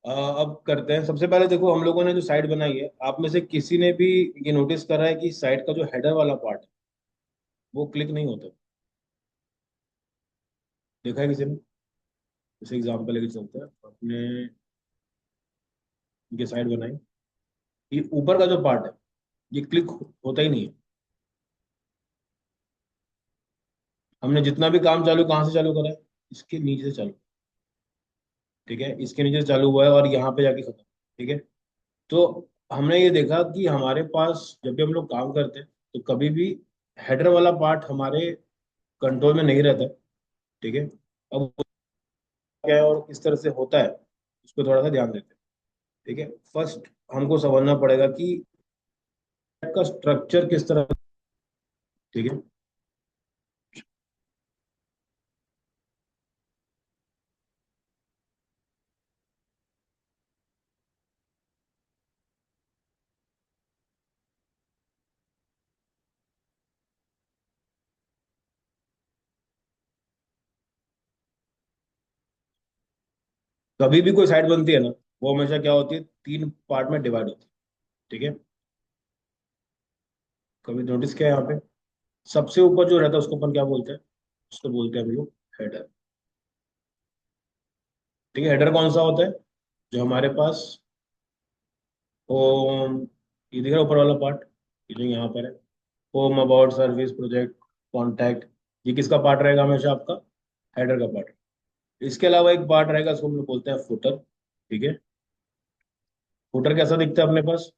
अब करते हैं। सबसे पहले देखो, हम लोगों ने जो साइट बनाई है, आप में से किसी ने भी ये नोटिस करा है कि साइट का जो हेडर वाला पार्ट है वो क्लिक नहीं होता? देखा है किसी ने? जैसे एग्जाम्पल लेके चलते हैं, आपने ये साइट बनाई, ये ऊपर का जो पार्ट है ये क्लिक होता ही नहीं है। हमने जितना भी काम चालू कहाँ से चालू करा है? इसके नीचे से चालू। ठीक है, इसके नीचे से चालू हुआ है और यहाँ पे जाके खत्म। ठीक है। तो हमने ये देखा कि हमारे पास जब भी हम लोग काम करते हैं तो कभी भी हेडर वाला पार्ट हमारे कंट्रोल में नहीं रहता। ठीक है। अब वो क्या है और किस तरह से होता है, उस पर थोड़ा सा ध्यान देते हैं। ठीक है। फर्स्ट हमको समझना पड़ेगा कि का स्ट्रक्चर किस तरह। ठीक है। कभी भी कोई साइट बनती है ना, वो हमेशा क्या होती है, तीन पार्ट में डिवाइड होती है। ठीक है। कभी नोटिस किया है यहाँ पे? सबसे ऊपर जो रहता है उसको अपन क्या बोलते हैं? उसको बोलते हैं हम लोग हेडर। ठीक है। हेडर कौन सा होता है? जो हमारे पास होम, ये दिख रहा है ऊपर वाला पार्ट, ये जो यहाँ पर है, home, about, service, project, contact, ये किसका पार्ट रहेगा हमेशा? आपका हेडर का पार्ट। इसके अलावा एक पार्ट रहेगा, उसको हम लोग बोलते हैं फुटर। ठीक है। फुटर कैसा दिखता है अपने पास?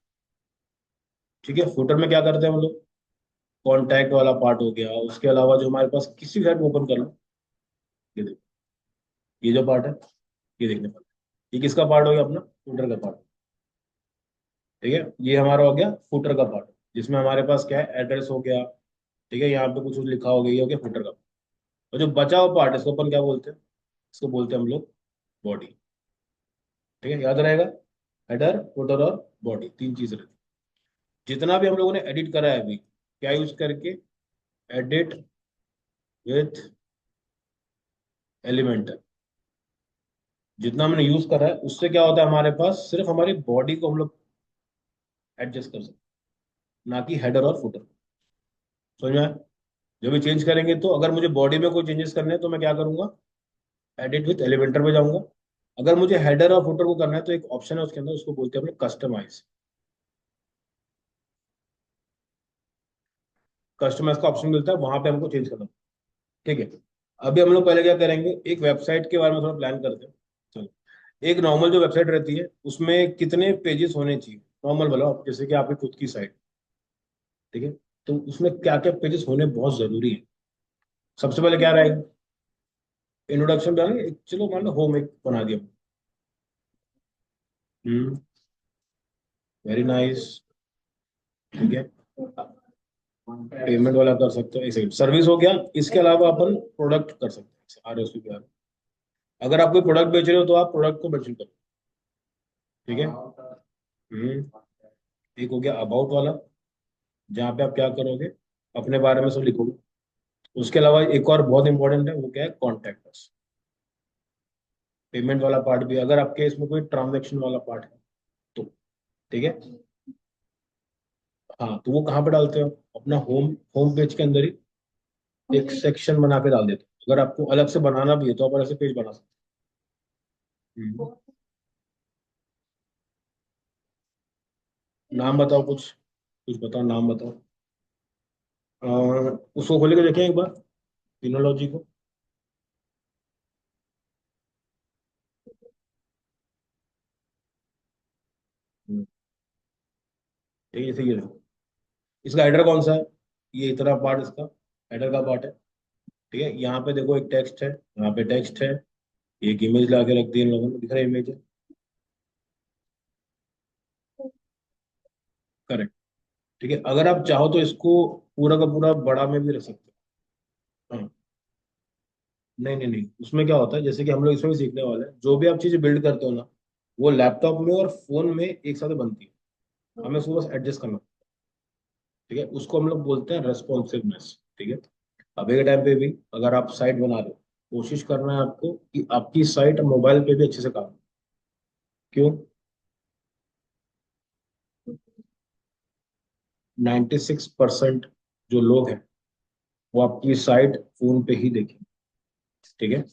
ठीक है। फुटर में क्या करते हैं हम लोग? कॉन्टैक्ट वाला पार्ट हो गया, उसके अलावा जो हमारे पास किसी साइट ओपन कर लो, ये देखो, ये जो पार्ट है, ये देखने पार्ट, ये किसका पार्ट हो गया? अपना फुटर का पार्ट। ठीक है। ये हमारा हो गया फुटर का पार्ट, जिसमें हमारे पास क्या है, एड्रेस हो गया। ठीक है, यहाँ पे कुछ कुछ लिखा हो गया, ये हो गया फुटर का। और जो बचा हुआ पार्ट है इसको अपन क्या बोलते हैं? इसको बोलते हैं हम लोग बॉडी। ठीक है, याद रहेगा। हेडर, फुटर और बॉडी, तीन चीज रहती है। जितना भी हम लोगों ने एडिट करा है अभी, क्या यूज करके? Edit with Elementor. जितना हमने यूज करा है उससे क्या होता है, हमारे पास सिर्फ हमारी बॉडी को हम लोग एडजस्ट कर सकते हैं, ना कि हेडर और फुटर। समझ में आया? जो भी चेंज करेंगे, तो अगर मुझे बॉडी में कोई चेंजेस करने हैं तो मैं क्या करूंगा? एडिट विथ एलिमेंटर पे जाऊंगा। अगर मुझे हेडर और फुटर को करना है तो एक ऑप्शन है उसके अंदर, उसको बोलते हैं अपने कस्टमाइज। कस्टमाइज का ऑप्शन मिलता है, वहां पे हमको चेंज करना। ठीक है। अभी हम लोग पहले क्या करेंगे, एक वेबसाइट के बारे में थोड़ा प्लान करते हैं। चलो, एक नॉर्मल जो वेबसाइट रहती है उसमें कितने पेजेस होने चाहिए? नॉर्मल वाला, जैसे कि आपकी खुद की साइट। ठीक है। तो उसमें क्या क्या पेजेस होने बहुत जरूरी है? सबसे पहले क्या रहेगा? इंट्रोडक्शन डालेंगे, चलो मान लो होम एक बना दिया। हम्म। Very nice. ठीक है। पेमेंट वाला कर सकते हो, एक सेकंड, सर्विस हो गया। इसके अलावा अपन प्रोडक्ट कर सकते हैं, RSVP पे। अगर आप कोई प्रोडक्ट बेच रहे हो तो आप प्रोडक्ट को मेंशन करो। ठीक है। एक हो गया अबाउट वाला, जहाँ पे आप क्या करोगे, अपने बारे में सब लिखोगे। उसके अलावा एक और बहुत इंपॉर्टेंट है, वो क्या है? Contact us. पेमेंट वाला पार्ट भी, अगर आपके इसमें कोई ट्रांजेक्शन वाला पार्ट है तो। ठीक है। हाँ, तो वो कहाँ पे डालते हो? अपना होम होम पेज के अंदर ही एक सेक्शन बना के डाल देते हो। अगर आपको अलग से बनाना भी है तो आप अलग से पेज बना सकते हो। नाम बताओ कुछ, कुछ बताओ, नाम बताओ। अ, उसको खोल के देखें एक बार, फिनोलॉजी को। ठीक है, जैसे ये देखो, इसका हेडर कौन सा है? ये इतना पार्ट इसका हेडर का पार्ट है। ठीक है। यहाँ पे देखो एक टेक्स्ट है, यहाँ पे टेक्स्ट है, एक इमेज ला के रख दी इन लोगों ने, दिख रहा है इमेज है। करेक्ट। ठीक है। अगर आप चाहो तो इसको पूरा का पूरा बड़ा में भी रख सकते हो। हाँ। नहीं नहीं नहीं, उसमें क्या होता है, जैसे कि हम लोग इसमें भी सीखने वाले हैं, जो भी आप चीजें बिल्ड करते हो ना, वो लैपटॉप में और फोन में एक साथ बनती है। हमें उसको बस एडजस्ट करना। ठीक है। उसको हम लोग बोलते हैं रेस्पॉन्सिवनेस। ठीक है। अभी के टाइम पे भी अगर आप साइट बना रहे हो, कोशिश करना है आपको कि आपकी साइट मोबाइल पे भी अच्छे से काम करे। क्यों? 96% जो लोग हैं वो आपकी साइट फोन पे ही देखेंगे। ठीक है।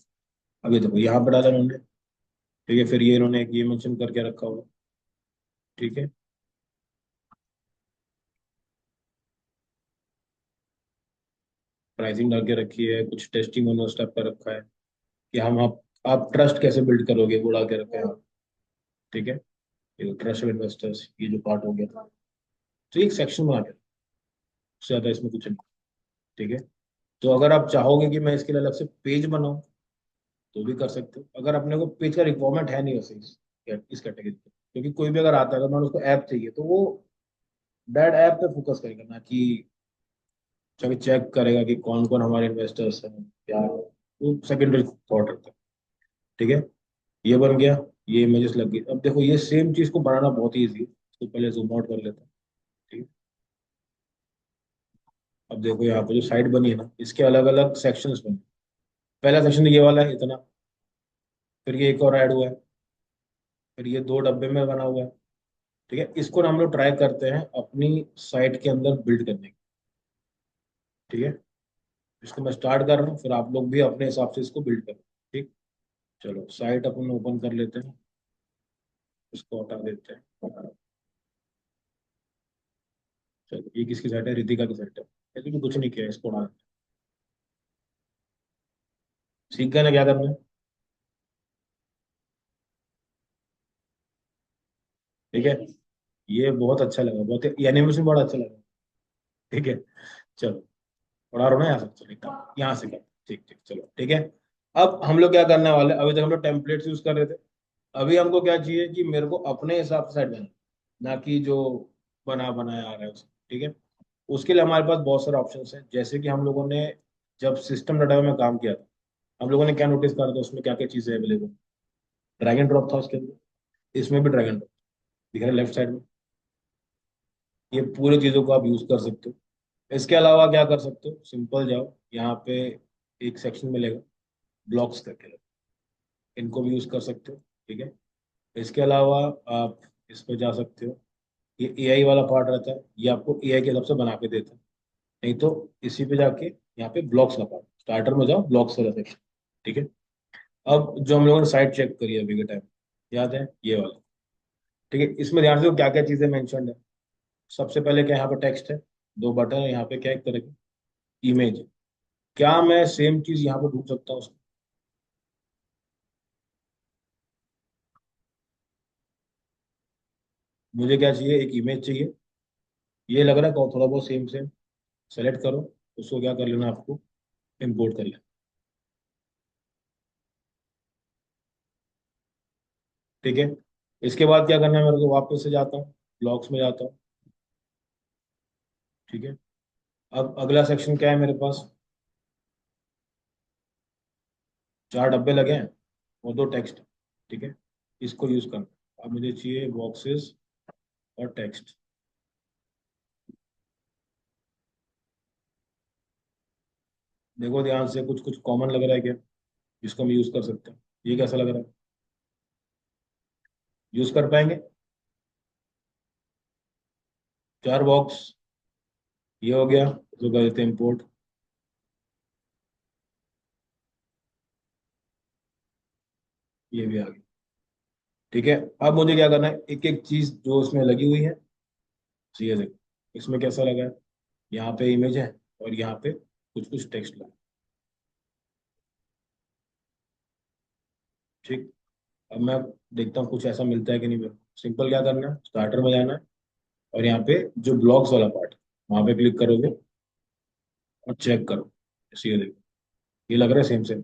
अभी देखो यहाँ पे डाला उन्होंने। ठीक है, फिर ये इन्होंने एक ये मेंशन करके रखा हुआ। ठीक है। प्राइसिंग डाल के रखी है, कुछ टेस्टिंग उन्होंने स्टेप पर रखा है कि हम आप ट्रस्ट कैसे बिल्ड करोगे वो डाल के रखा है। ठीक है। ये ट्रस्ट इन्वेस्टर्स ये जो पार्ट हो गया था, तो एक सेक्शन बना के, उससे ज्यादा इसमें कुछ नहीं। ठीक है। तो अगर आप चाहोगे कि मैं इसके लिए अलग से पेज बनाऊं तो भी कर सकते हो, अगर अपने को पेज का रिक्वायरमेंट है नहीं वैसे इस कैटेगरी पे, क्योंकि कोई भी अगर आता है अगर मान लो उसको ऐप चाहिए तो वो डेड ऐप पे फोकस करेगा, ना कि चेक करेगा कि कौन कौन हमारे इन्वेस्टर्स हैं क्या है। वो सेकेंडरी थॉट रखता है। ठीक है। ये बन गया। ये इमेजेस लग गई। अब देखो ये सेम चीज को बनाना बहुत ही ईजी है, तो पहले जूम आउट कर लेते हैं। ठीक है। अब देखो यहाँ पे जो साइट बनी है ना, इसके अलग अलग सेक्शंस बने। पहला सेक्शन ये वाला है इतना, फिर ये एक और ऐड हुआ है, फिर ये दो डब्बे में बना हुआ है। ठीक है, इसको ना हम लोग ट्राई करते हैं अपनी साइट के अंदर बिल्ड करने की। ठीक है। इसको मैं स्टार्ट कर रहा हूँ, फिर आप लोग भी अपने हिसाब से इसको बिल्ड करो। ठीक। चलो साइट अपन ओपन कर लेते हैं, इसको हटा देते हैं। चलो ये किसकी साइट है? रितिका की साइट है। ऐसे भी कुछ नहीं किया, इसको हटा देते हैं। सीख गए ना क्या करना है? ठीक है। ये बहुत अच्छा लगा, बहुत ये एनिमेशन बड़ा अच्छा लगा। ठीक है। चलो पढ़ा रहा हूँ ना यहाँ से, चलो यहाँ से कर। ठीक ठीक चलो ठीक है। अब हम लोग क्या करने वाले, अभी तक हम लोग टेम्पलेट्स यूज कर रहे थे। अभी हमको क्या चाहिए कि मेरे को अपने हिसाब से साइट बनाना, ना कि जो बना बनाया आ रहा है उसको। ठीक है। उसके लिए हमारे पास बहुत सारे ऑप्शंस हैं, जैसे कि हम लोगों ने जब सिस्टम डाटा में काम किया था, हम लोगों ने क्या नोटिस करा था, उसमें क्या क्या चीजें अवेलेबल। ड्रैग एंड ड्रॉप था उसके अंदर। इसमें भी ड्रैग एंड ड्रॉप दिख रहा है लेफ्ट साइड में। ये पूरी चीजों को आप यूज कर सकते हो। इसके अलावा क्या कर सकते हो, सिंपल जाओ यहाँ पे, एक सेक्शन मिलेगा ब्लॉक्स करके, इनको भी यूज कर सकते हो। ठीक है। इसके अलावा आप इस पे जा सकते हो। ये एआई वाला पार्ट रहता है, ये आपको एआई के हिसाब से बना के देता है। नहीं तो इसी पे जाके यहाँ पे ब्लॉक्स का पार्ट, स्टार्टर में जाओ, ब्लॉक्स वाला सेक्शन। ठीक है। अब जो हम लोगों ने साइट चेक करी है अभी के टाइम, याद है ये वाला। ठीक है, इसमें ध्यान से क्या क्या चीजें मेंशन्ड है। सबसे पहले क्या यहाँ पे टेक्स्ट है, दो बटन है यहाँ पे, क्या एक तरह की इमेज है। क्या मैं सेम चीज यहाँ पे ढूंढ सकता हूँ उसमें? मुझे क्या चाहिए, एक इमेज चाहिए। ये लग रहा है थोड़ा बहुत सेम सेम। सेलेक्ट करो, उसको क्या कर लेना आपको, इंपोर्ट कर लेना। ठीक है। इसके बाद क्या करना है मेरे को, वापस से जाता हूँ, ब्लॉग्स में जाता हूँ। ठीक है। अब अगला सेक्शन क्या है मेरे पास, चार डब्बे लगे हैं और दो टेक्स्ट। ठीक है। इसको यूज करना। अब मुझे चाहिए बॉक्सेस और टेक्स्ट। देखो ध्यान से, कुछ कुछ कॉमन लग रहा है क्या, जिसको हम यूज कर सकते हैं? ये कैसा लग रहा है? यूज कर पाएंगे? चार बॉक्स, ये हो गया, जो कर देते हैं इम्पोर्ट। ये भी आ गया। ठीक है। अब मुझे क्या करना है, एक एक चीज जो उसमें लगी हुई है, तो ये देखो इसमें कैसा लगा है। यहाँ पे इमेज है और यहाँ पे कुछ कुछ टेक्स्ट लगा। ठीक। अब मैं देखता हूँ कुछ ऐसा मिलता है कि नहीं मेरे को। सिंपल क्या करना है, स्टार्टर में जाना है और यहाँ पे जो ब्लॉग्स वाला पार्ट, वहां पे क्लिक करोगे और चेक करो। जैसे ये देखो, ये लग रहा है सेम सेम।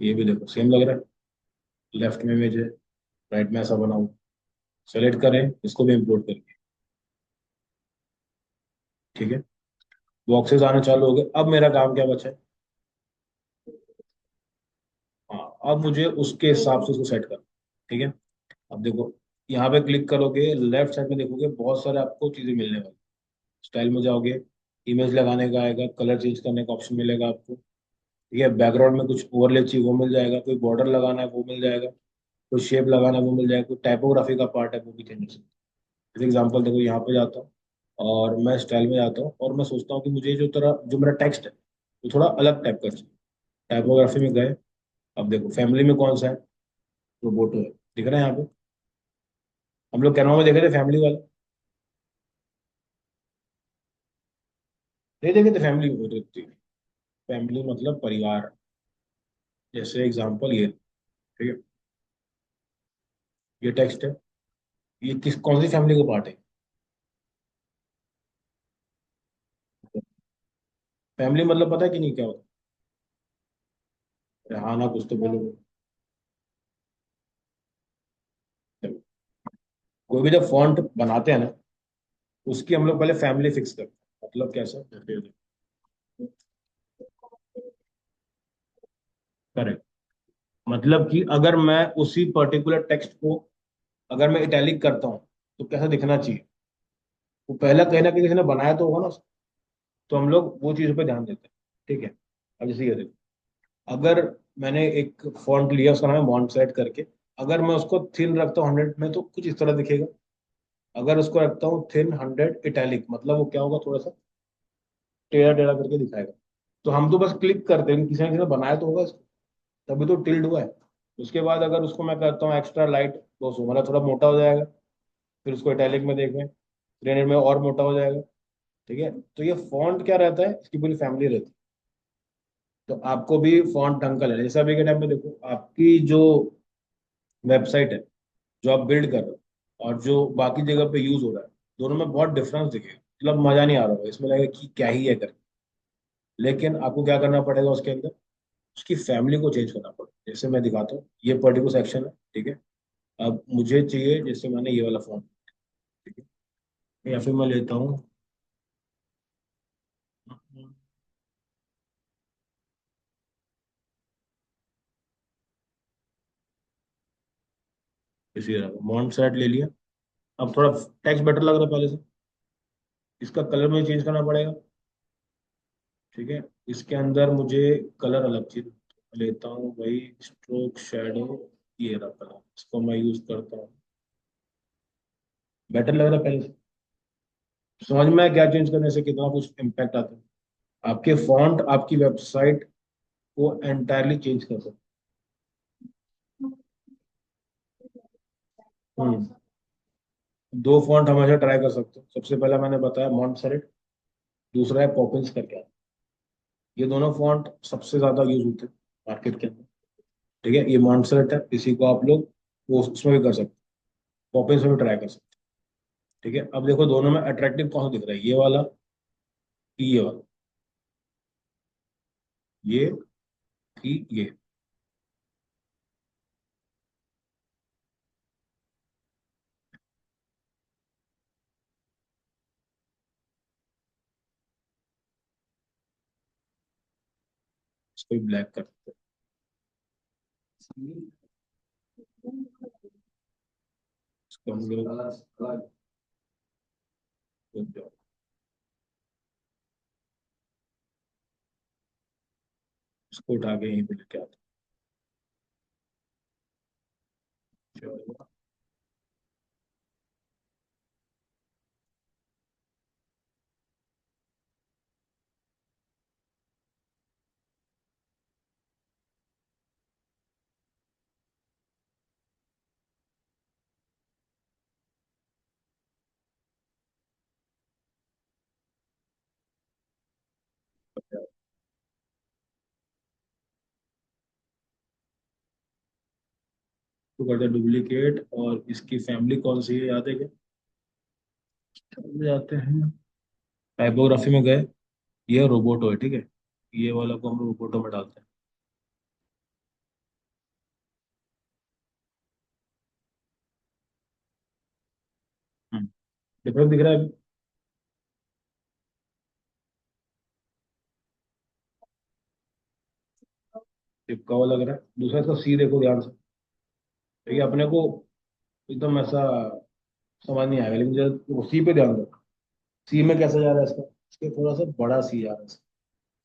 ये भी देखो सेम लग रहा है। लेफ्ट में इमेज है, राइट में ऐसा बना हुआ। सेलेक्ट करें, इसको भी इंपोर्ट करके। ठीक है। बॉक्सेस आने चालू हो गए। अब मेरा काम क्या बचा है? हाँ, अब मुझे उसके हिसाब से उसको सेट करना। ठीक है। अब देखो यहाँ पे क्लिक करोगे, लेफ्ट साइड में देखोगे बहुत सारे आपको चीजें मिलने वाली। स्टाइल में जाओगे, इमेज लगाने का आएगा, कलर चेंज करने का ऑप्शन मिलेगा आपको। ठीक है। बैकग्राउंड में कुछ ओवरले चाहिए वो मिल जाएगा, कोई बॉर्डर लगाना है वो मिल जाएगा। कोई शेप लगाना वो मिल जाएगा, कोई टाइपोग्राफी का पार्ट है वो भी चेंज हो सकता है। जैसे एग्जाम्पल देखो, यहाँ पे जाता हूँ और मैं स्टाइल में जाता हूँ और मैं सोचता हूँ कि मुझे जो मेरा टेक्स्ट है वो थोड़ा अलग टाइप का चाहिए। टाइपोग्राफी में गए, अब देखो फैमिली में कौन सा है, रोबोटो है, दिख रहा है यहाँ पे। हम लोग कैनवा में देखे थे फैमिली वाला, नहीं देखे थे फैमिली होती। फैमिली मतलब परिवार। जैसे एग्जाम्पल ये, ठीक है, ये टेक्स्ट है, ये किस कौन सी फैमिली का पार्ट है? फैमिली मतलब पता है कि नहीं क्या होता है? हाँ ना, कुछ तो बोलो। कोई भी जब फॉन्ट बनाते हैं ना, उसकी हम लोग पहले फैमिली फिक्स करते हैं। मतलब कैसा? करेक्ट। मतलब कि अगर मैं उसी पर्टिकुलर टेक्स्ट को अगर मैं इटैलिक करता हूँ तो कैसा दिखना चाहिए, वो पहला कहीं ना कहीं किसी ने बनाया तो होगा ना। तो हम लोग वो चीज़ पे ध्यान देते हैं। ठीक है। अब जैसे ये देखो, अगर मैंने एक फॉन्ट लिया, उसका नाम है मॉन्ट सेट करके, अगर मैं उसको थिन रखता हूँ 100 में तो कुछ इस तरह दिखेगा। अगर उसको रखता हूँ थिन 100 इटैलिक, मतलब वो क्या होगा, थोड़ा सा टेढ़ा टेढ़ा करके दिखाएगा। तो हम तो बस क्लिक करते हैं, किसी ने बनाया तो होगा इसको, तभी तो टिल्ड हुआ है। उसके बाद अगर उसको मैं करता हूँ एक्स्ट्रा लाइट 200, मतलब थोड़ा मोटा हो जाएगा। फिर उसको इटैलिक में देखें, 300 में और मोटा हो जाएगा। ठीक है। तो ये फॉन्ट क्या रहता है, इसकी पूरी फैमिली रहती है। तो आपको भी फॉन्ट ढंग का लेना है। जैसे अभी के टाइम पे देखो, आपकी जो वेबसाइट है, जो आप बिल्ड कर रहे हो, और जो बाकी जगह पे यूज हो रहा है, दोनों में बहुत डिफरेंस दिखेगा। मतलब मजा नहीं आ रहा होगा, इसमें लगेगा कि क्या ही है कर। लेकिन आपको क्या करना पड़ेगा उसके अंदर, उसकी फैमिली को चेंज करना पड़ेगा। जैसे मैं दिखाता हूँ, ये पर्टिकुलर सेक्शन है, ठीक है। अब मुझे चाहिए, जैसे मैंने ये वाला फॉन्ट, ठीक है, या फिर मैं लेता हूँ इसी तरह मॉन्ट सेट ले लिया। अब थोड़ा टेक्स्ट बेटर लग रहा है पहले से, इसका कलर मुझे चेंज करना पड़ेगा। ठीक है। इसके अंदर मुझे कलर अलग चीज लेता हूँ भाई, स्ट्रोक शैडो, ये रहा कलर, इसको मैं यूज करता हूँ। बेटर लग रहा है पहले से। समझ में आया क्या चेंज करने से कितना कुछ इम्पैक्ट आता है। आपके फॉन्ट आपकी वेबसाइट को एंटायरली चेंज कर सकते हैं। दो फॉन्ट हमेशा ट्राई कर सकते हो। सबसे पहला मैंने बताया मॉन्टसेरेट, दूसरा है पॉपिंस करके। ये दोनों फॉन्ट सबसे ज्यादा यूज होते हैं मार्केट के अंदर। ठीक है, ये मॉन्टसेरेट है, इसी को आप लोग वो उसमें भी कर सकते हैं, पॉपिंस में भी ट्राई कर सकते हैं। ठीक है। अब देखो दोनों में अट्रैक्टिव कौन सा दिख रहा है, ये वाला कि ये वाला, ये कि ये। इसको भी ब्लैक कर सकते हैं। इसको हम लोग इसको उठा के यहीं पे लेके आते हैं। चलो, तो करते हैं डुप्लीकेट, और इसकी फैमिली कौन सी है याद है क्या? चले जाते हैं, टाइपोग्राफी में गए, ये रोबोटो है, ठीक है। ये वाला को हम रोबोटो में डालते हैं। डिफरेंस दिख रहा है? चिपका हुआ लग रहा है। दूसरा इसका सी देखो ध्यान से, ठीक है। अपने को एकदम ऐसा समझ नहीं आएगा, लेकिन जब सी पे ध्यान दो, सी में कैसा जा रहा है इसका, इसके थोड़ा सा बड़ा सी जा रहा है।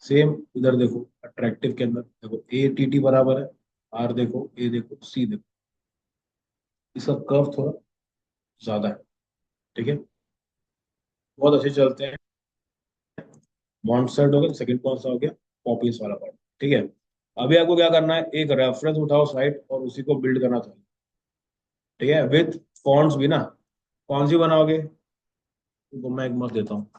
सेम इधर देखो, अट्रैक्टिव के अंदर देखो, ए टी टी बराबर है, आर देखो, ए देखो, सी देखो, इसका कर्व थोड़ा ज्यादा है। ठीक है, बहुत अच्छे चलते हैं। मॉन्स्टर्ड हो गया, सेकंड कौन सा हो गया? पॉपिंस वाला पार्ट। ठीक है, अभी आपको क्या करना है, एक रेफरेंस उठाओ साइट और उसी को बिल्ड करना चाहिए। ठीक है, विथ फॉन्ट्स भी ना। कौन सी बनाओगे? तो मैं एक मत देता हूँ।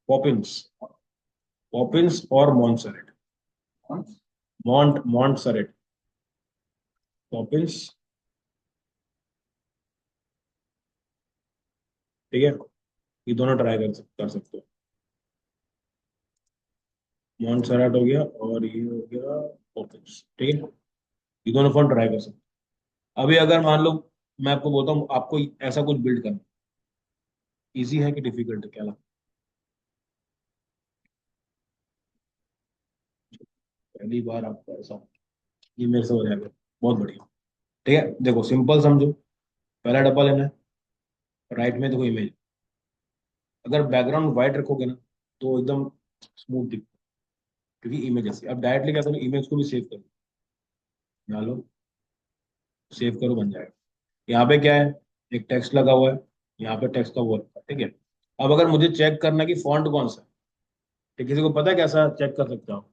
पॉपिंस। पॉपिंस और मॉन्सरेट। मॉन्टसरेट। पॉपिंस। ठीक है, ये दोनों ट्राई कर सकते हो। मॉन्टसरेट हो गया और ये हो गया पॉपिंस। ठीक है, ये दोनों फोन ट्राई कर सकते हो। अभी अगर मान लो मैं आपको बोलता हूँ आपको ऐसा कुछ बिल्ड करना, इजी है कि डिफिकल्ट है, क्या लगता है? पहली बार आपको ऐसा ये मेरे से हो जाएगा, बहुत बढ़िया। ठीक है, देखो सिंपल समझो। पहला डब्बा लेना है, राइट में देखो इमेज। अगर बैकग्राउंड व्हाइट रखोगे ना तो एकदम स्मूथ दिखता है, क्योंकि इमेज ऐसी। अब डायरेक्टली क्या करो, इमेज को भी सेव करो। डालो, सेव करो, बन जाएगा। यहाँ पे क्या है, एक टेक्स्ट लगा हुआ है, यहाँ पे टेक्स्ट का वो रखा है। ठीक है, अब अगर मुझे चेक करना है कि फॉन्ट कौन सा है, ठीक, किसी को पता है कैसा चेक कर सकता हूँ?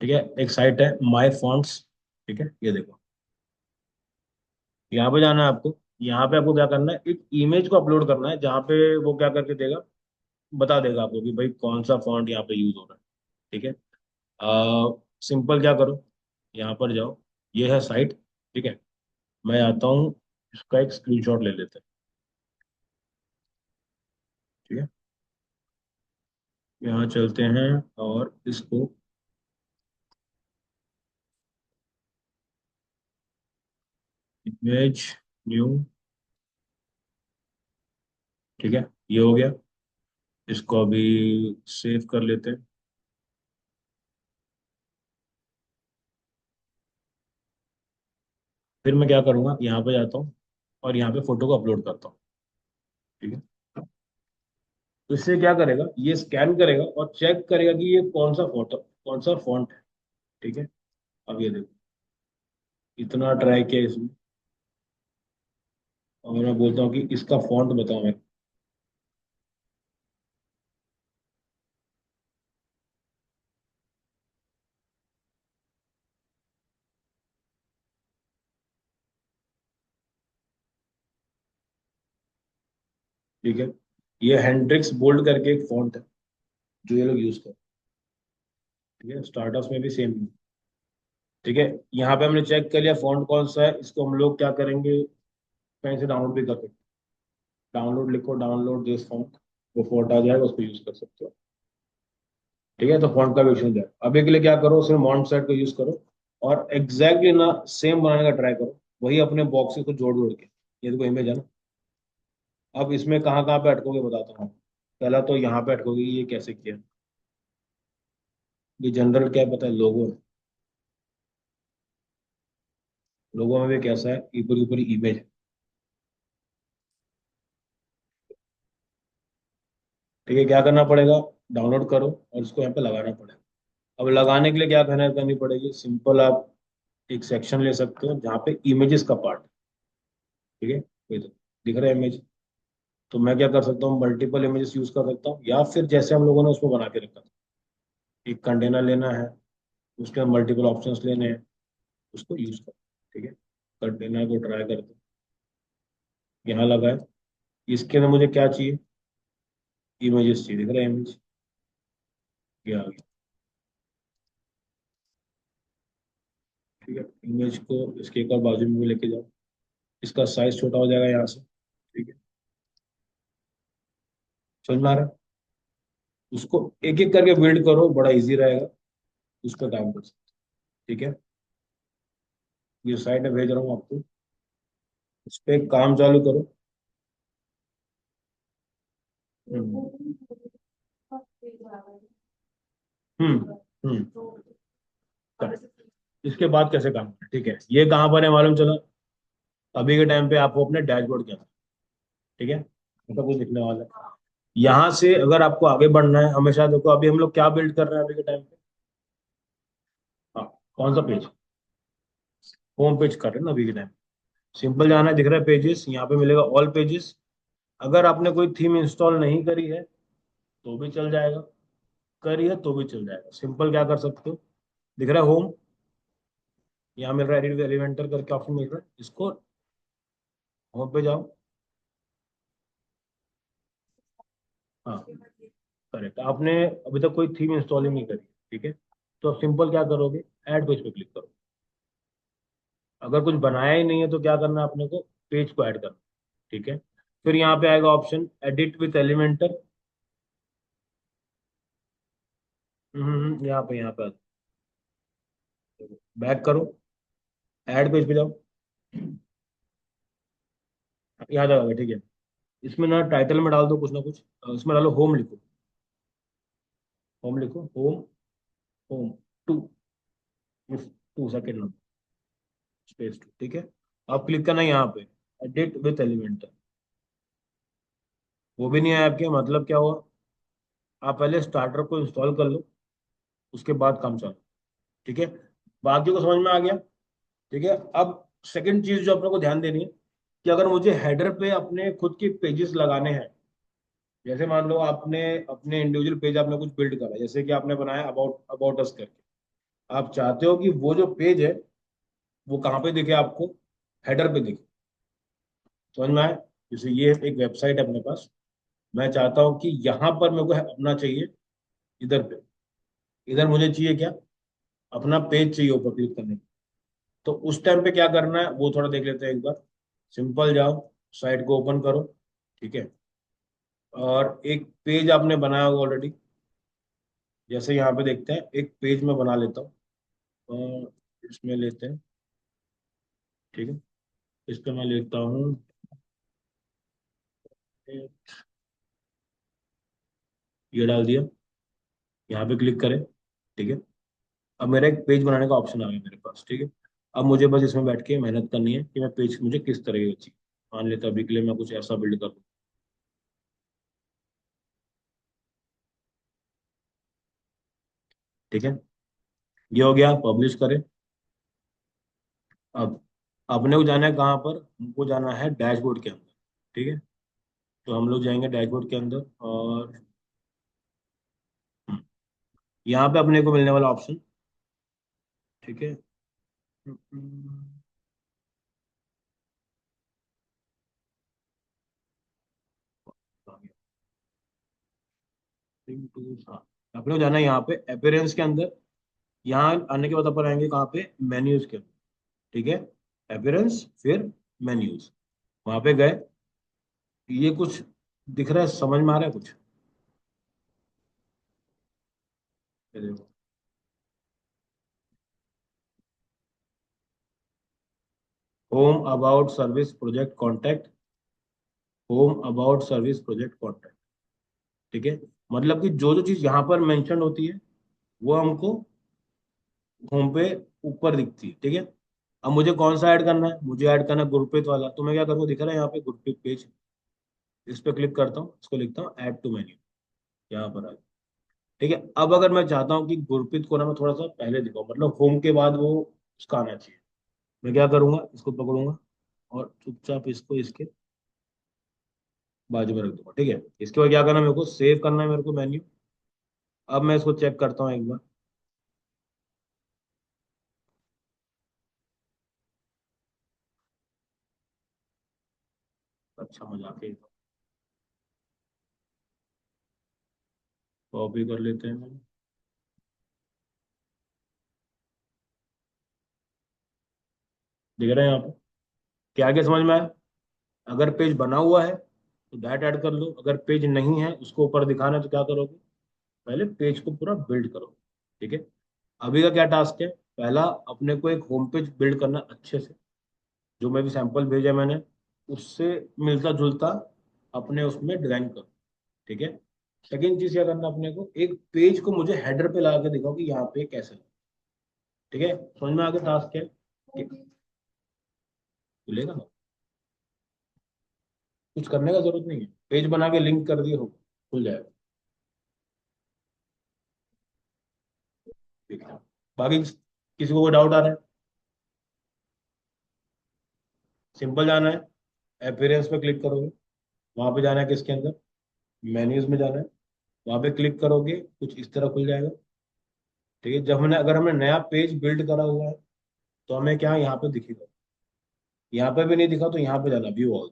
ठीक है, एक साइट है माई फॉन्ट्स। ठीक है, ये देखो, यहाँ पे जाना है आपको। यहाँ पे आपको क्या करना है, एक इमेज को अपलोड करना है, जहाँ पे वो क्या करके देगा, बता देगा आपको कि भाई कौन सा फॉन्ट यहाँ पे यूज हो रहा है। ठीक है, सिंपल क्या करो, यहाँ पर जाओ, ये है साइट। ठीक है, मैं आता हूँ, इसका एक स्क्रीनशॉट ले लेते हैं। ठीक है, यहाँ चलते हैं और इसको इमेज, न्यू। ठीक है, ये हो गया। इसको अभी सेव कर लेते हैं। फिर मैं क्या करूँगा, यहाँ पे जाता हूँ और यहाँ पे फोटो को अपलोड करता हूँ। ठीक है, तो इससे क्या करेगा, ये स्कैन करेगा और चेक करेगा कि ये कौन सा फोटो, कौन सा फॉन्ट है। ठीक है, अब ये देखो, इतना ट्राई किया इसमें, और मैं बोलता हूँ कि इसका फॉन्ट बताओ मैं। ठीक है, ये हैंड्रिक्स बोल्ड करके एक फॉन्ट है जो ये लोग यूज करते हैं। ठीक है, स्टार्टअप्स में भी सेम है। ठीक है, यहाँ पे हमने चेक कर लिया फॉन्ट कौन सा है, इसको हम लोग क्या करेंगे, कहीं से डाउनलोड भी कर सकते हैं। डाउनलोड लिखो, डाउनलोड दिस फॉन्ट, वो फॉन्ट आ जाएगा, उसको यूज कर सकते हो। ठीक है, तो फॉन्ट का भी ऑप्शन जाएगा। अभी के लिए क्या करो, सिर्फ मॉन्ट सेट को यूज करो और एग्जैक्टली ना सेम बनाने का ट्राई करो, वही अपने बॉक्सेस को जोड़ जोड़ के। ये देखो इमेज है ना। अब इसमें कहाँ कहाँ पे अटकोगे बताता हूँ। पहला तो यहाँ पे अटकोगे, ये कैसे किया। ये जनरल क्या पता है, लोगो है। लोगो में भी कैसा है, ऊपर ऊपर इमेज है। ठीक है, क्या करना पड़ेगा, डाउनलोड करो और इसको यहाँ पे लगाना पड़ेगा। अब लगाने के लिए क्या करनी पड़ेगी, सिंपल आप एक सेक्शन ले सकते हो जहाँ पे इमेजेस का पार्ट। ठीक है, ये तो दिख रहा है इमेज। तो मैं क्या कर सकता हूँ, मल्टीपल इमेजेस यूज कर सकता हूँ, या फिर जैसे हम लोगों ने उसको बना के रखा था, एक कंटेनर लेना है, उसके अंदर मल्टीपल ऑप्शंस लेने हैं, उसको यूज करो। ठीक है, कंटेनर को ट्राई करते हैं, यहाँ लगा है। इसके अंदर मुझे क्या चाहिए, इमेजेस चाहिए, दिख रहा है इमेज, ये आ गया। ठीक है, इमेज को इसके एक और बाजू में भी लेके जाओ, इसका साइज छोटा हो जाएगा यहाँ से। ठीक है, समझ में आ रहा है? उसको एक एक करके बिल्ड करो, बड़ा इजी रहेगा, उस पर काम कर सकते हो। ठीक है, ये साइट में भेज रहा हूँ आपको, उस पर काम चालू करो। हम्म। हम्म। correct। इसके बाद कैसे काम करें, ठीक है, ये कहाँ पर है मालूम चला? अभी के टाइम पे आपको अपने डैशबोर्ड के अंदर, ठीक है, ऐसा कुछ दिखने वाला है। यहाँ से अगर आपको आगे बढ़ना है, हमेशा देखो अभी हम लोग क्या बिल्ड कर रहे हैं अभी के टाइम पे। हाँ, कौन सा पेज? होम पेज कर रहे हैं ना अभी के टाइम। सिंपल जाना है, दिख रहा है पेजेस, यहाँ पे मिलेगा ऑल पेजेस। अगर आपने कोई थीम इंस्टॉल नहीं करी है तो भी चल जाएगा, करी है तो भी चल जाएगा। सिंपल क्या कर सकते हो, दिख रहा है होम, यहाँ मिल रहा है एडिट एलिमेंटर करके ऑप्शन मिल रहा है, इसको होम पे जाओ। हाँ, करेक्ट, आपने अभी तक कोई थीम इंस्टॉल ही नहीं करी, ठीक है, तो सिंपल क्या करोगे, ऐड पेज पे क्लिक करो। अगर कुछ बनाया ही नहीं है तो क्या करना है अपने को, पेज को ऐड करना, ठीक है। फिर यहाँ पे आएगा ऑप्शन एडिट विथ एलिमेंटर। यहाँ पे बैक करो, ऐड पेज पे जाओ, याद आ गया, ठीक है। इसमें ना टाइटल में डाल दो कुछ ना कुछ, इसमें डालो होम लिखो, होम लिखो, home, home two, two second, space two, ठीक है। अब क्लिक करना है यहाँ पे एडिट विथ एलिमेंटर। वो भी नहीं आया आपके, मतलब क्या हुआ, आप पहले स्टार्टर को इंस्टॉल कर लो, उसके बाद काम चालू, ठीक है। बाकी को समझ में आ गया, ठीक है। अब सेकंड चीज जो अपने को ध्यान देनी है कि अगर मुझे हेडर पे अपने खुद के पेजेस लगाने हैं, जैसे मान लो आपने अपने इंडिविजुअल पेज आपने कुछ बिल्ड करा, जैसे कि आपने बनाया अबाउट अबाउट अस करके, आप चाहते हो कि वो जो पेज है वो कहाँ पे दिखे आपको, हेडर पे दिखे, समझ में आए? जैसे ये एक वेबसाइट है अपने पास, मैं चाहता हूँ कि यहाँ पर मेरे को अपना चाहिए, इधर पे, इधर मुझे चाहिए क्या, अपना पेज चाहिए ऊपर क्लिक करने के। तो उस टाइम पे क्या करना है वो थोड़ा देख लेते हैं एक बार। सिंपल जाओ, साइट को ओपन करो, ठीक है, और एक पेज आपने बनाया होगा ऑलरेडी, जैसे यहाँ पे देखते हैं, एक पेज में बना लेता हूँ। इसमें लेते हैं, ठीक है, इस पे मैं लेता हूँ, ये डाल दिया, यहाँ पे क्लिक करें, ठीक है। अब मेरा एक पेज बनाने का ऑप्शन आ गया मेरे पास, ठीक है। अब मुझे बस इसमें बैठ के मेहनत करनी है कि मैं पेज मुझे किस तरह की चाहिए। मान लेता अभी के लिए मैं कुछ ऐसा बिल्ड कर दूँ, ठीक है, ये हो गया, पब्लिश करें। अब अपने को जाना है कहाँ पर, हमको जाना है डैशबोर्ड के अंदर, ठीक है। तो हम लोग जाएंगे डैशबोर्ड के अंदर, और यहाँ पे अपने को मिलने वाला ऑप्शन, ठीक है, हाँ, अपने को जाना है यहाँ पे अपीयरेंस के अंदर। यहाँ आने के बाद अपन आएंगे कहाँ पे, मेन्यूज के अंदर, ठीक है, अपीयरेंस फिर मेन्यूज, वहां पे गए, ये कुछ दिख रहा है, समझ में आ रहा है कुछ? ये देखो, home about service project contact, home about service project contact, ठीक है। मतलब कि जो जो चीज यहाँ पर मेंशन होती है वो हमको होम पे ऊपर दिखती है, ठीक है। अब मुझे कौन सा ऐड करना है, मुझे ऐड करना है गुरप्रीत वाला, तो मैं क्या करूँगा, दिख रहा है यहाँ पे गुरप्रीत पेज, इस पे क्लिक करता हूँ, इसको लिखता हूँ ऐड टू मेन्यू, यहाँ पर आ गया, ठीक है। अब अगर मैं चाहता हूँ कि गुरप्रीत को ना मैं थोड़ा सा पहले दिखाऊँ, मतलब होम के बाद वो उसका आना चाहिए, मैं क्या करूंगा, इसको पकड़ूंगा और चुपचाप इसको इसके बाजू में रख दूंगा, ठीक है। इसके बाद क्या करना है, मेरे को सेव करना है मेरे को मेन्यू। अब मैं इसको चेक करता हूँ एक बार, अच्छा मजाक है, कॉपी कर लेते हैं, दिख रहा है यहाँ पे, क्या आगे समझ में आया? अगर पेज बना हुआ है तो दैट ऐड कर लो, अगर पेज नहीं है उसको ऊपर दिखाना है तो क्या करोगे, पहले पेज को पूरा बिल्ड करो, ठीक है। अभी का क्या टास्क है, पहला अपने को एक होम पेज बिल्ड करना अच्छे से, जो मैं भी सैंपल भेजा मैंने, उससे मिलता जुलता अपने उसमें डिजाइन करो, ठीक है। सेकंड चीज क्या करना अपने को, एक पेज को मुझे हेडर पे ला के दिखाओ कि यहाँ पे कैसे है। ठीक है, समझ में आ गया टास्क क्या है? खुलेगा ना, कुछ करने का जरूरत नहीं है, पेज बना के लिंक कर दिए हो, खुल जाएगा। ठीक है, बाकी किसी को कोई डाउट आ रहा है? सिंपल जाना है, अपीयरेंस पे क्लिक करोगे, वहां पे जाना है किसके अंदर, मेन्यूज में जाना है, वहां पे क्लिक करोगे कुछ इस तरह खुल जाएगा। ठीक है, जब हमने अगर हमने नया पेज बिल्ड करा हुआ है तो हमें क्या यहाँ पे दिखेगा, यहाँ पे भी नहीं दिखा तो यहाँ पे जाना, व्यू ऑल,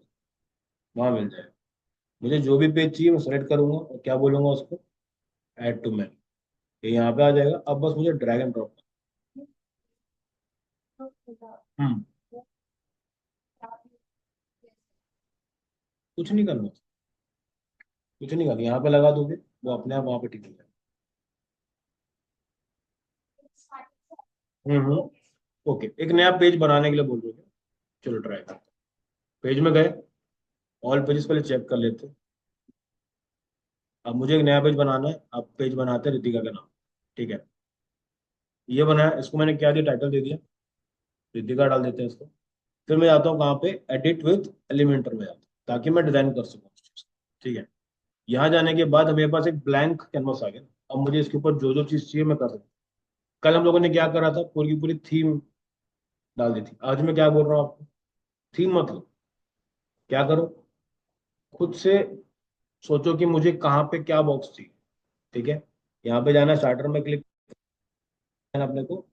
वहां मिल जाएगा। मुझे जो भी पेज चाहिए मैं सेलेक्ट करूंगा और क्या बोलूंगा उसको, ऐड टू मैन, ये यहाँ पे आ जाएगा। अब बस मुझे ड्रैग एंड ड्रॉप। हम्म, कुछ नहीं करना, कुछ नहीं करना, यहाँ पे लगा दोगे वो अपने आप वहां पे टिक जाएगा। ओके, एक नया पेज बनाने के लिए बोल रहे हो? चलो ट्राई करते हैं। पेज में गए, ऑल पेजेस पहले चेक कर लेते हैं। अब मुझे एक नया पेज बनाना है, अब पेज बनाते हैं रितिका का नाम। ठीक है, ये बनाया, इसको मैंने क्या दिया, टाइटल दे दिया, रितिका डाल देते हैं इसको। फिर मैं जाता हूँ कहाँ पे, एडिट विथ एलिमेंटर में जाता हूँ ताकि मैं डिजाइन कर सकूँ उस चीज़ को। ठीक है, यहाँ जाने के बाद मेरे पास एक ब्लैंक कैनवस आ गया। अब मुझे इसके ऊपर जो जो चीज़ चाहिए मैं कर सकता हूँ। कल हम लोगों ने क्या करा था, पूरी की पूरी थीम डाल दी थी। आज मैं क्या बोल रहा हूँ आपको, थीम मतलब क्या करो, खुद से सोचो कि मुझे कहाँ पे क्या बॉक्स चाहिए। ठीक है, यहाँ पे जाना, स्टार्टर में क्लिक करना अपने को।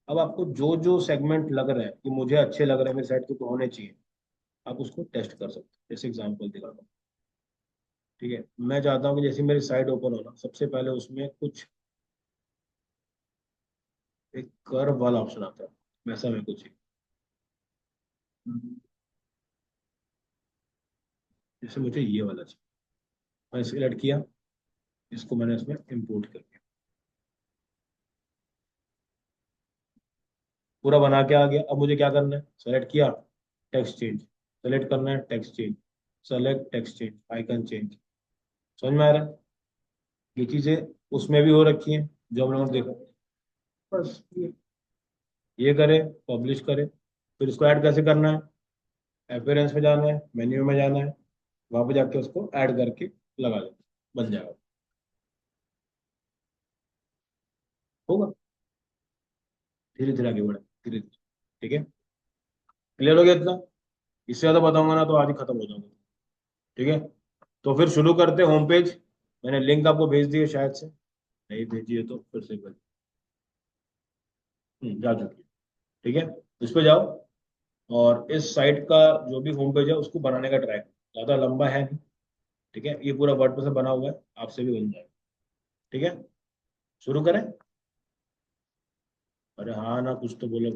अब आपको जो जो सेगमेंट लग रहे हैं कि मुझे अच्छे लग रहे हैं, मेरे साइट के ऊपर होने चाहिए, आप उसको टेस्ट कर सकते हैं। जैसे एग्जांपल दिखाता हूँ। ठीक है, मैं चाहता हूँ कि जैसे मेरी साइट ओपन हो ना, सबसे पहले उसमें कुछ एक कर्व वाला ऑप्शन आता है, वैसा मैं कुछ हम्म, जैसे मुझे ये वाला चाहिए, मैं सिलेक्ट किया, इसको मैंने इसमें इंपोर्ट कर दिया, पूरा बना के आ गया। अब मुझे क्या करना है, सेलेक्ट किया, टेक्स्ट चेंज, सेलेक्ट करना है, text change, select, text change, icon change. समझ में आ रहा है? ये चीजें उसमें भी हो रखी हैं जो हम लोगों ने देखा। बस ये करें, पब्लिश करें, फिर इसको ऐड कैसे करना है, अपीयरेंस में जाना है, मेन्यू में जाना है, वहां पे जाके उसको ऐड करके लगा दो, बन जाएगा। होगा, धीरे धीरे आगे बढ़े, धीरे धीरे। ठीक है, क्लियर हो गया इतना? इससे ज्यादा बताऊंगा ना तो आज ही खत्म हो जाऊंगा। ठीक है, तो फिर शुरू करते होम पेज। मैंने लिंक आपको भेज दी है शायद से, नहीं भेजी है तो फिर से भेज। जा चुकी है। ठीक है, इस पे जाओ और इस साइट का जो भी होम पेज है उसको बनाने का ट्राई करो, ज्यादा लंबा है नहीं। ठीक है, ये पूरा वर्डप्रेस से बना हुआ है, आपसे भी बन जाएगा। ठीक है, शुरू करें। अरे हाँ ना, कुछ तो बोलो।